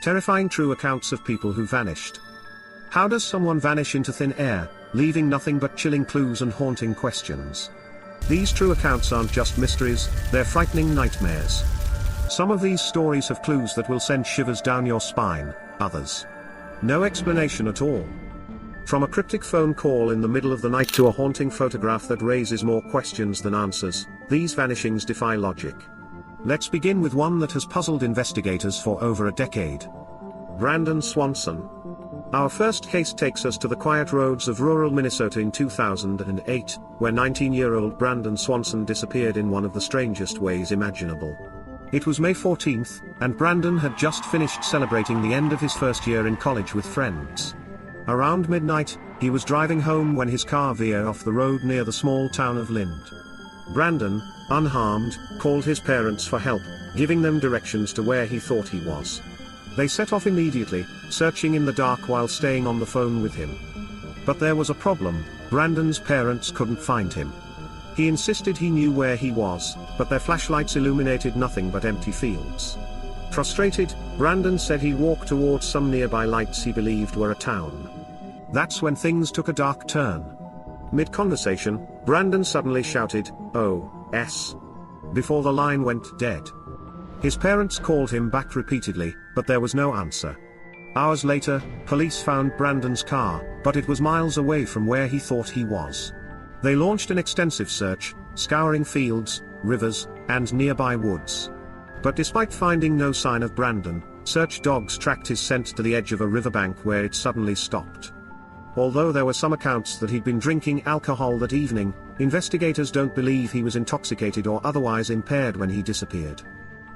Terrifying true accounts of people who vanished. How does someone vanish into thin air, leaving nothing but chilling clues and haunting questions? These true accounts aren't just mysteries, they're frightening nightmares. Some of these stories have clues that will send shivers down your spine, others, no explanation at all. From a cryptic phone call in the middle of the night to a haunting photograph that raises more questions than answers, these vanishings defy logic. Let's begin with one that has puzzled investigators for over a decade. Brandon Swanson. Our first case takes us to the quiet roads of rural Minnesota in 2008, where 19-year-old Brandon Swanson disappeared in one of the strangest ways imaginable. It was May 14th, and Brandon had just finished celebrating the end of his first year in college with friends. Around midnight, he was driving home when his car veered off the road near the small town of Lind. Brandon, unharmed, called his parents for help, giving them directions to where he thought he was. They set off immediately, searching in the dark while staying on the phone with him. But there was a problem: Brandon's parents couldn't find him. He insisted he knew where he was, but their flashlights illuminated nothing but empty fields. Frustrated, Brandon said he walked towards some nearby lights he believed were a town. That's when things took a dark turn. Mid-conversation, Brandon suddenly shouted, "Oh, S," before the line went dead. His parents called him back repeatedly, but there was no answer. Hours later, police found Brandon's car, but it was miles away from where he thought he was. They launched an extensive search, scouring fields, rivers, and nearby woods. But despite finding no sign of Brandon, search dogs tracked his scent to the edge of a riverbank where it suddenly stopped. Although there were some accounts that he'd been drinking alcohol that evening, investigators don't believe he was intoxicated or otherwise impaired when he disappeared.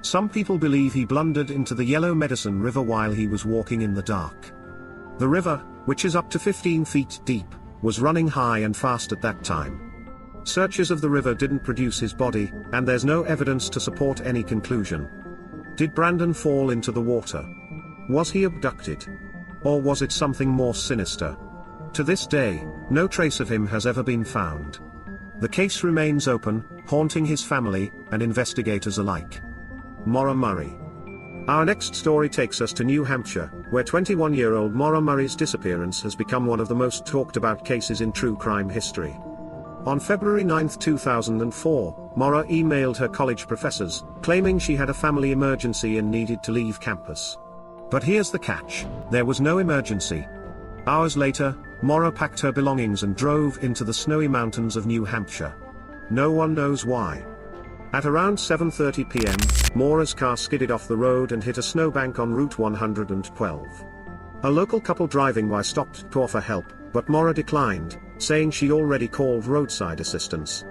Some people believe he blundered into the Yellow Medicine River while he was walking in the dark. The river, which is up to 15 feet deep, was running high and fast at that time. Searches of the river didn't produce his body, and there's no evidence to support any conclusion. Did Brandon fall into the water? Was he abducted? Or was it something more sinister? To this day, no trace of him has ever been found. The case remains open, haunting his family and investigators alike. Maura Murray. Our next story takes us to New Hampshire, where 21-year-old Maura Murray's disappearance has become one of the most talked about cases in true crime history. On February 9, 2004, Maura emailed her college professors, claiming she had a family emergency and needed to leave campus. But here's the catch: there was no emergency. Hours later, Maura packed her belongings and drove into the snowy mountains of New Hampshire. No one knows why. At around 7:30 p.m., Maura's car skidded off the road and hit a snowbank on Route 112. A local couple driving by stopped to offer help, but Maura declined, saying she already called roadside assistance.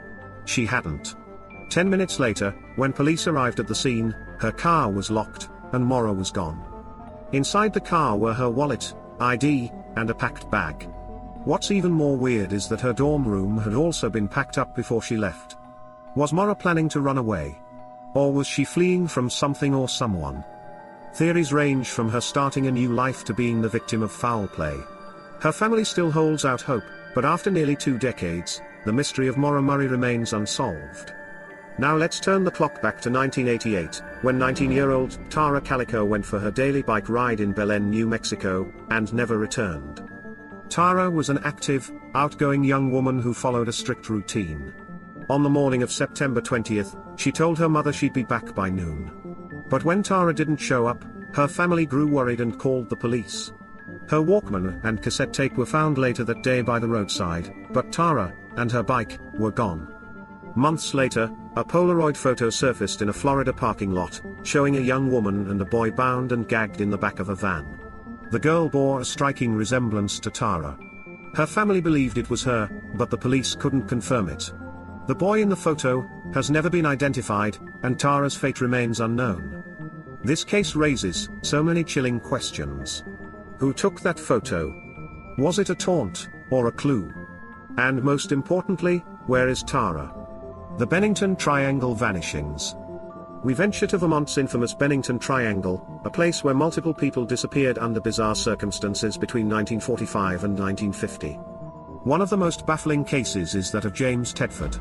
She hadn't. 10 minutes later, when police arrived at the scene, her car was locked, and Maura was gone. Inside the car were her wallet, ID, and a packed bag. What's even more weird is that her dorm room had also been packed up before she left. Was Maura planning to run away? Or was she fleeing from something or someone? Theories range from her starting a new life to being the victim of foul play. Her family still holds out hope, but after nearly 2 decades, the mystery of Maura Murray remains unsolved. Now let's turn the clock back to 1988, when 19-year-old Tara Calico went for her daily bike ride in Belen, New Mexico, and never returned. Tara was an active, outgoing young woman who followed a strict routine. On the morning of September 20th, she told her mother she'd be back by noon. But when Tara didn't show up, her family grew worried and called the police. Her Walkman and cassette tape were found later that day by the roadside, but Tara and her bike were gone. Months later, a Polaroid photo surfaced in a Florida parking lot, showing a young woman and a boy bound and gagged in the back of a van. The girl bore a striking resemblance to Tara. Her family believed it was her, but the police couldn't confirm it. The boy in the photo has never been identified, and Tara's fate remains unknown. This case raises so many chilling questions. Who took that photo? Was it a taunt, or a clue? And most importantly, where is Tara? The Bennington Triangle vanishings. We venture to Vermont's infamous Bennington Triangle, a place where multiple people disappeared under bizarre circumstances between 1945 and 1950. One of the most baffling cases is that of James Tedford.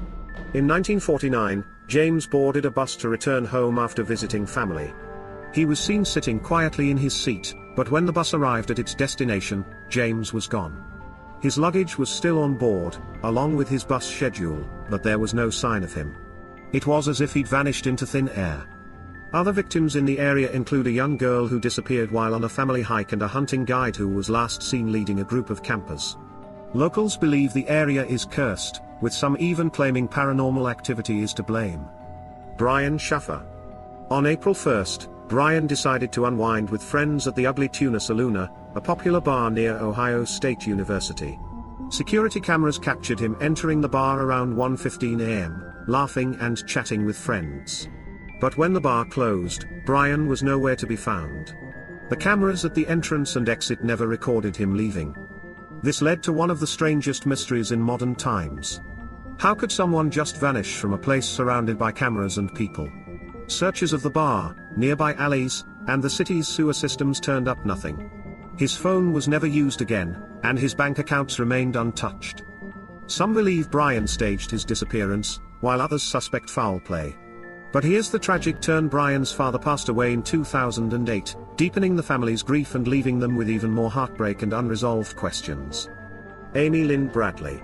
In 1949, James boarded a bus to return home after visiting family. He was seen sitting quietly in his seat, but when the bus arrived at its destination, James was gone. His luggage was still on board, along with his bus schedule, but there was no sign of him. It was as if he'd vanished into thin air. Other victims in the area include a young girl who disappeared while on a family hike and a hunting guide who was last seen leading a group of campers. Locals believe the area is cursed, with some even claiming paranormal activity is to blame. Brian Shaffer. On April 1st, Brian decided to unwind with friends at the Ugly Tuna Saloon, a popular bar near Ohio State University. Security cameras captured him entering the bar around 1:15 a.m., laughing and chatting with friends. But when the bar closed, Brian was nowhere to be found. The cameras at the entrance and exit never recorded him leaving. This led to one of the strangest mysteries in modern times. How could someone just vanish from a place surrounded by cameras and people? Searches of the bar, nearby alleys, and the city's sewer systems turned up nothing. His phone was never used again, and his bank accounts remained untouched. Some believe Brian staged his disappearance, while others suspect foul play. But here's the tragic turn: Brian's father passed away in 2008, deepening the family's grief and leaving them with even more heartbreak and unresolved questions. Amy Lin Bradley.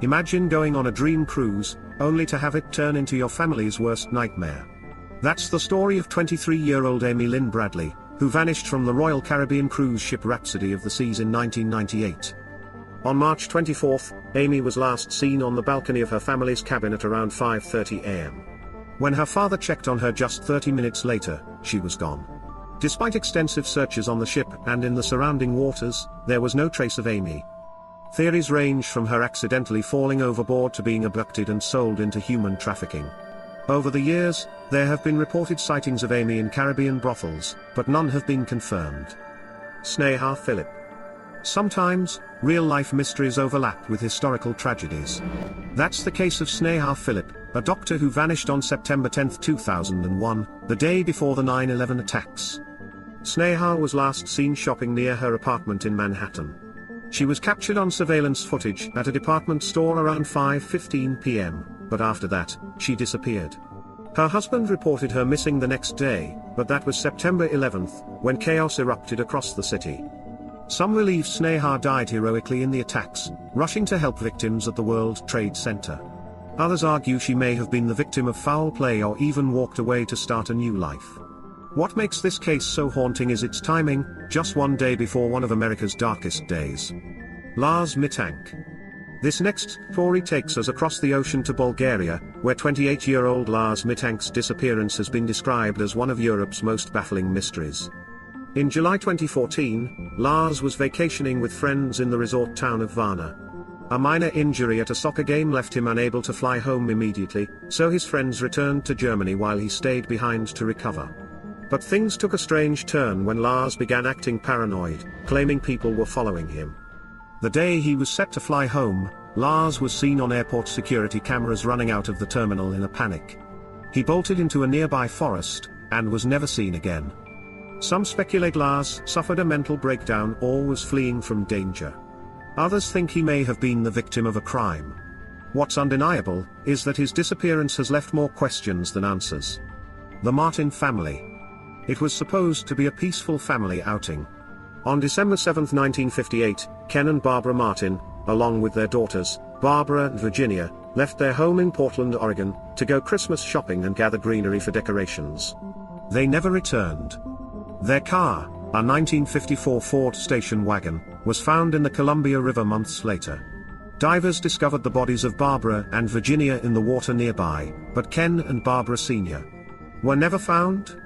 Imagine going on a dream cruise, only to have it turn into your family's worst nightmare. That's the story of 23-year-old Amy Lin Bradley, who vanished from the Royal Caribbean cruise ship Rhapsody of the Seas in 1998. On March 24, Amy was last seen on the balcony of her family's cabin at around 5:30 a.m. When her father checked on her just 30 minutes later, she was gone. Despite extensive searches on the ship and in the surrounding waters, there was no trace of Amy. Theories range from her accidentally falling overboard to being abducted and sold into human trafficking. Over the years, there have been reported sightings of Amy in Caribbean brothels, but none have been confirmed. Sneha Philip. Sometimes, real-life mysteries overlap with historical tragedies. That's the case of Sneha Philip, a doctor who vanished on September 10, 2001, the day before the 9/11 attacks. Sneha was last seen shopping near her apartment in Manhattan. She was captured on surveillance footage at a department store around 5:15 p.m., but after that, she disappeared. Her husband reported her missing the next day, but that was September 11th, when chaos erupted across the city. Some believe Sneha died heroically in the attacks, rushing to help victims at the World Trade Center. Others argue she may have been the victim of foul play or even walked away to start a new life. What makes this case so haunting is its timing, just one day before one of America's darkest days. Lars Mittank. This next story takes us across the ocean to Bulgaria, where 28-year-old Lars Mittank's disappearance has been described as one of Europe's most baffling mysteries. In July 2014, Lars was vacationing with friends in the resort town of Varna. A minor injury at a soccer game left him unable to fly home immediately, so his friends returned to Germany while he stayed behind to recover. But things took a strange turn when Lars began acting paranoid, claiming people were following him. The day he was set to fly home, Lars was seen on airport security cameras running out of the terminal in a panic. He bolted into a nearby forest, and was never seen again. Some speculate Lars suffered a mental breakdown or was fleeing from danger. Others think he may have been the victim of a crime. What's undeniable is that his disappearance has left more questions than answers. The Martin family. It was supposed to be a peaceful family outing. On December 7, 1958, Ken and Barbara Martin, along with their daughters, Barbara and Virginia, left their home in Portland, Oregon, to go Christmas shopping and gather greenery for decorations. They never returned. Their car, a 1954 Ford station wagon, was found in the Columbia River months later. Divers discovered the bodies of Barbara and Virginia in the water nearby, but Ken and Barbara Sr. were never found.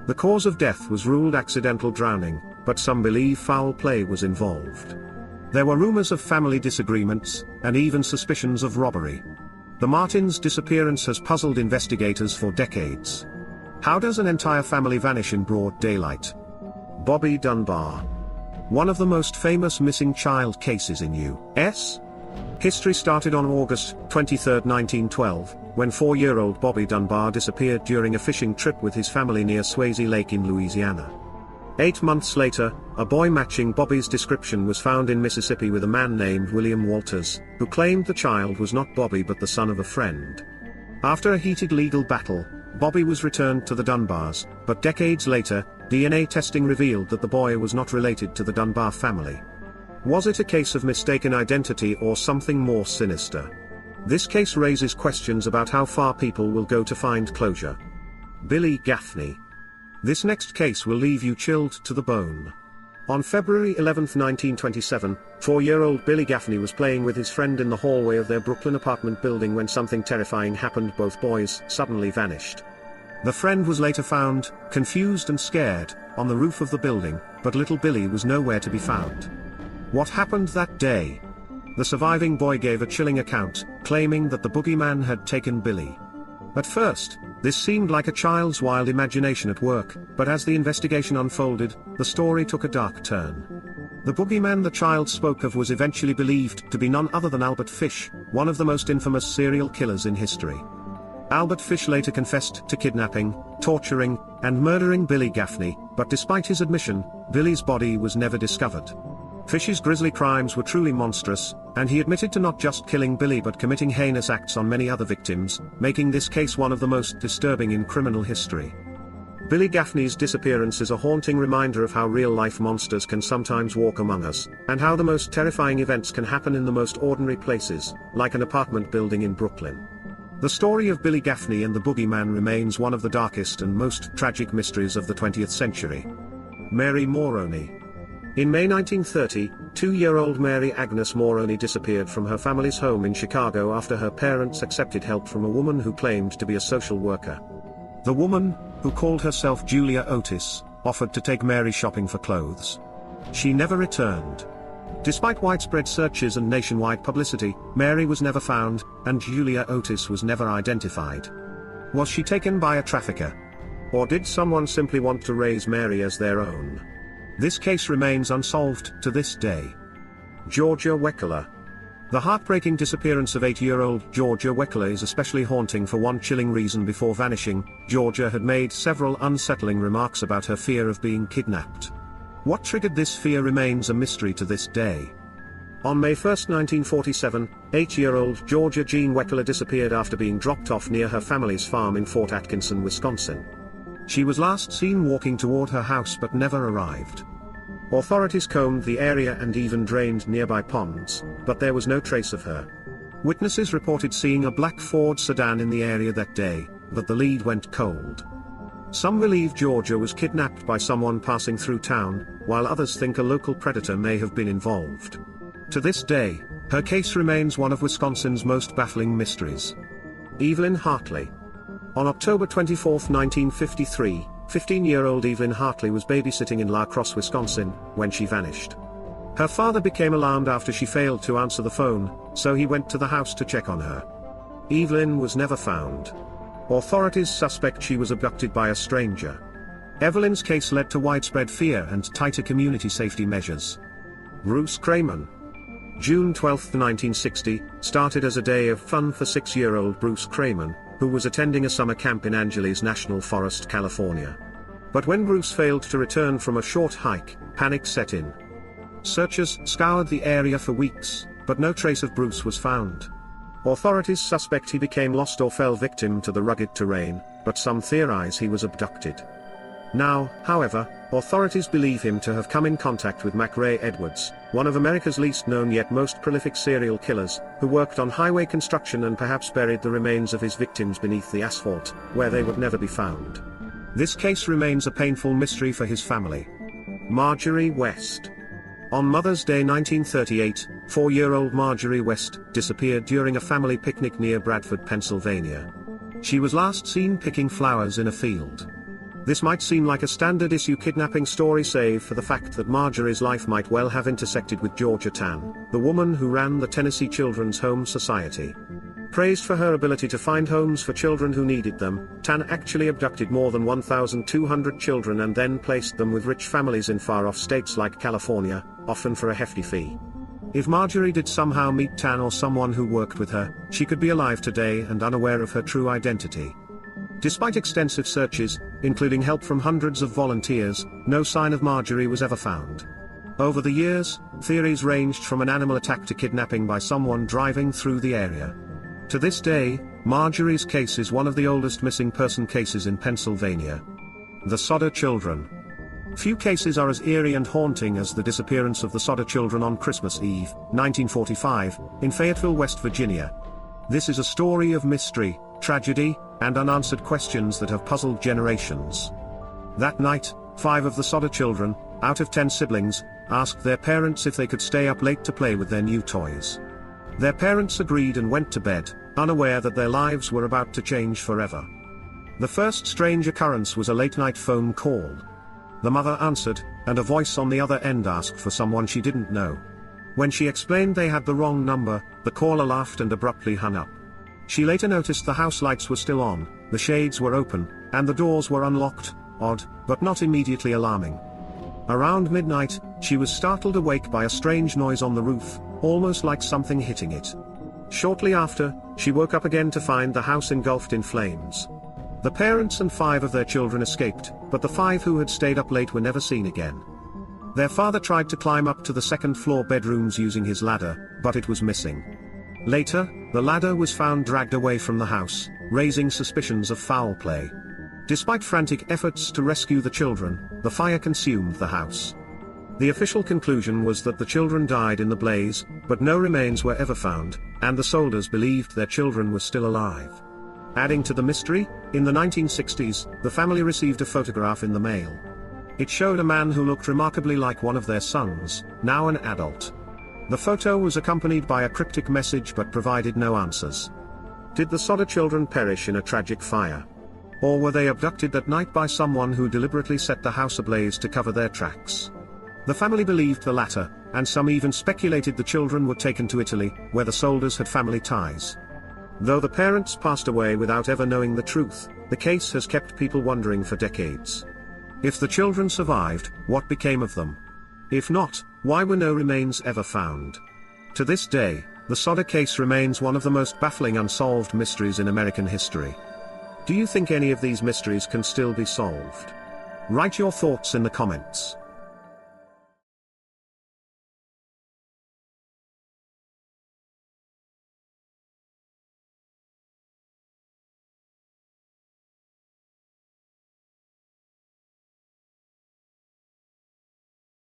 The cause of death was ruled accidental drowning, but some believe foul play was involved. There were rumors of family disagreements, and even suspicions of robbery. The Martins' disappearance has puzzled investigators for decades. How does an entire family vanish in broad daylight? Bobby Dunbar. One of the most famous missing child cases in U.S. history started on August 23, 1912, when 4-year-old Bobby Dunbar disappeared during a fishing trip with his family near Swayze Lake in Louisiana. 8 months later, a boy matching Bobby's description was found in Mississippi with a man named William Walters, who claimed the child was not Bobby but the son of a friend. After a heated legal battle, Bobby was returned to the Dunbars, but decades later, DNA testing revealed that the boy was not related to the Dunbar family. Was it a case of mistaken identity or something more sinister? This case raises questions about how far people will go to find closure. Billy Gaffney. This next case will leave you chilled to the bone. On February 11, 1927, 4-year-old Billy Gaffney was playing with his friend in the hallway of their Brooklyn apartment building when something terrifying happened. Both boys suddenly vanished. The friend was later found, confused and scared, on the roof of the building, but little Billy was nowhere to be found. What happened that day? The surviving boy gave a chilling account, claiming that the boogeyman had taken Billy. At first, this seemed like a child's wild imagination at work, but as the investigation unfolded, the story took a dark turn. The boogeyman the child spoke of was eventually believed to be none other than Albert Fish, one of the most infamous serial killers in history. Albert Fish later confessed to kidnapping, torturing, and murdering Billy Gaffney, but despite his admission, Billy's body was never discovered. Fish's grisly crimes were truly monstrous, and he admitted to not just killing Billy but committing heinous acts on many other victims, making this case one of the most disturbing in criminal history. Billy Gaffney's disappearance is a haunting reminder of how real-life monsters can sometimes walk among us, and how the most terrifying events can happen in the most ordinary places, like an apartment building in Brooklyn. The story of Billy Gaffney and the boogeyman remains one of the darkest and most tragic mysteries of the 20th century. Mary Moroney. In May 1930, 2-year-old Mary Agnes Moroney disappeared from her family's home in Chicago after her parents accepted help from a woman who claimed to be a social worker. The woman, who called herself Julia Otis, offered to take Mary shopping for clothes. She never returned. Despite widespread searches and nationwide publicity, Mary was never found, and Julia Otis was never identified. Was she taken by a trafficker? Or did someone simply want to raise Mary as their own? This case remains unsolved to this day. Georgia Weckler. The heartbreaking disappearance of 8-year-old Georgia Weckler is especially haunting for one chilling reason. Before vanishing, Georgia had made several unsettling remarks about her fear of being kidnapped. What triggered this fear remains a mystery to this day. On May 1, 1947, 8-year-old Georgia Jean Weckler disappeared after being dropped off near her family's farm in Fort Atkinson, Wisconsin. She was last seen walking toward her house but never arrived. Authorities combed the area and even drained nearby ponds, but there was no trace of her. Witnesses reported seeing a black Ford sedan in the area that day, but the lead went cold. Some believe Georgia was kidnapped by someone passing through town, while others think a local predator may have been involved. To this day, her case remains one of Wisconsin's most baffling mysteries. Evelyn Hartley. On October 24, 1953, 15-year-old Evelyn Hartley was babysitting in La Crosse, Wisconsin, when she vanished. Her father became alarmed after she failed to answer the phone, so he went to the house to check on her. Evelyn was never found. Authorities suspect she was abducted by a stranger. Evelyn's case led to widespread fear and tighter community safety measures. Bruce Kremen. June 12, 1960, started as a day of fun for 6-year-old Bruce Kremen, who was attending a summer camp in Angeles National Forest, California. But when Bruce failed to return from a short hike, panic set in. Searchers scoured the area for weeks, but no trace of Bruce was found. Authorities suspect he became lost or fell victim to the rugged terrain, but some theorize he was abducted. Now, however, authorities believe him to have come in contact with McRae Edwards, one of America's least known yet most prolific serial killers, who worked on highway construction and perhaps buried the remains of his victims beneath the asphalt, where they would never be found. This case remains a painful mystery for his family. Marjorie West. On Mother's Day 1938, 4-year-old Marjorie West disappeared during a family picnic near Bradford, Pennsylvania. She was last seen picking flowers in a field. This might seem like a standard-issue kidnapping story save for the fact that Marjorie's life might well have intersected with Georgia Tann, the woman who ran the Tennessee Children's Home Society. Praised for her ability to find homes for children who needed them, Tann actually abducted more than 1,200 children and then placed them with rich families in far-off states like California, often for a hefty fee. If Marjorie did somehow meet Tann or someone who worked with her, she could be alive today and unaware of her true identity. Despite extensive searches, including help from hundreds of volunteers, no sign of Marjorie was ever found. Over the years, theories ranged from an animal attack to kidnapping by someone driving through the area. To this day, Marjorie's case is one of the oldest missing person cases in Pennsylvania. The Sodder children. Few cases are as eerie and haunting as the disappearance of the Sodder children on Christmas Eve, 1945, in Fayetteville, West Virginia. This is a story of mystery, tragedy, and unanswered questions that have puzzled generations. That night, 5 of the Sodder children, out of 10 siblings, asked their parents if they could stay up late to play with their new toys. Their parents agreed and went to bed, unaware that their lives were about to change forever. The first strange occurrence was a late-night phone call. The mother answered, and a voice on the other end asked for someone she didn't know. When she explained they had the wrong number, the caller laughed and abruptly hung up. She later noticed the house lights were still on, the shades were open, and the doors were unlocked. Odd, but not immediately alarming. Around midnight, she was startled awake by a strange noise on the roof, almost like something hitting it. Shortly after, she woke up again to find the house engulfed in flames. The parents and 5 of their children escaped, but the 5 who had stayed up late were never seen again. Their father tried to climb up to the second-floor bedrooms using his ladder, but it was missing. Later, the ladder was found dragged away from the house, raising suspicions of foul play. Despite frantic efforts to rescue the children, the fire consumed the house. The official conclusion was that the children died in the blaze, but no remains were ever found, and the Sodders believed their children were still alive. Adding to the mystery, in the 1960s, the family received a photograph in the mail. It showed a man who looked remarkably like one of their sons, now an adult. The photo was accompanied by a cryptic message but provided no answers. Did the Sodder children perish in a tragic fire? Or were they abducted that night by someone who deliberately set the house ablaze to cover their tracks? The family believed the latter, and some even speculated the children were taken to Italy, where the Sodders had family ties. Though the parents passed away without ever knowing the truth, the case has kept people wondering for decades. If the children survived, what became of them? If not, why were no remains ever found? To this day, the Sodder case remains one of the most baffling unsolved mysteries in American history. Do you think any of these mysteries can still be solved? Write your thoughts in the comments.